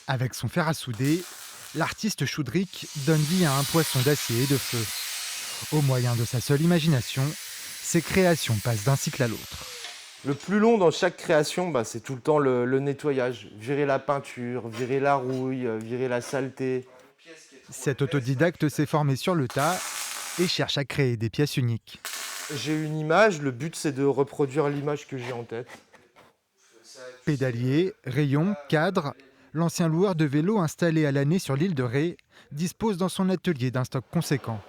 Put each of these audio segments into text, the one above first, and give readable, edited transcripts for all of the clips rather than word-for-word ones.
Avec son fer à souder, l'artiste Choudrik donne vie à un poisson d'acier et de feu. Au moyen de sa seule imagination, ses créations passent d'un cycle à l'autre. Le plus long dans chaque création, c'est tout le temps le nettoyage. Virer la peinture, virer la rouille, virer la saleté. Cet autodidacte s'est formé sur le tas et cherche à créer des pièces uniques. J'ai une image, le but c'est de reproduire l'image que j'ai en tête. Pédalier, rayon, cadre, l'ancien loueur de vélo installé à l'année sur l'île de Ré dispose dans son atelier d'un stock conséquent.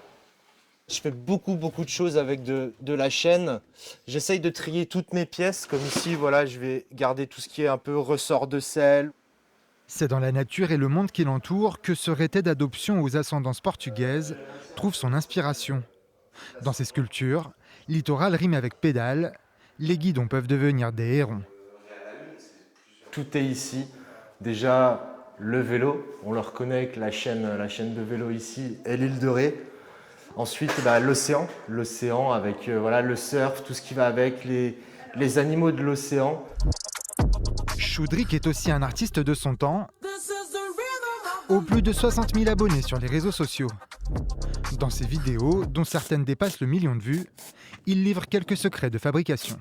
Je fais beaucoup de choses avec de la chaîne. J'essaye de trier toutes mes pièces, comme ici, voilà, je vais garder tout ce qui est un peu ressort de sel. C'est dans la nature et le monde qui l'entoure que ce rété d'adoption aux ascendances portugaises trouve son inspiration. Dans ses sculptures, littoral rime avec pédale, les guidons peuvent devenir des hérons. Tout est ici. Déjà, le vélo, on le reconnaît avec la chaîne de vélo ici et l'île de Ré. Ensuite, l'océan avec le surf, tout ce qui va avec, les animaux de l'océan. Choudrik est aussi un artiste de son temps, aux plus de 60 000 abonnés sur les réseaux sociaux. Dans ses vidéos, dont certaines dépassent le million de vues, il livre quelques secrets de fabrication.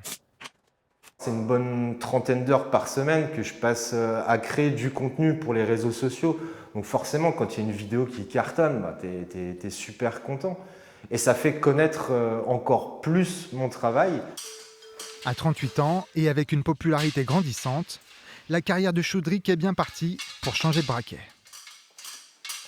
C'est une bonne trentaine d'heures par semaine que je passe à créer du contenu pour les réseaux sociaux. Donc forcément, quand il y a une vidéo qui cartonne, t'es super content. Et ça fait connaître encore plus mon travail. À 38 ans et avec une popularité grandissante, la carrière de Choudrik est bien partie pour changer de braquet.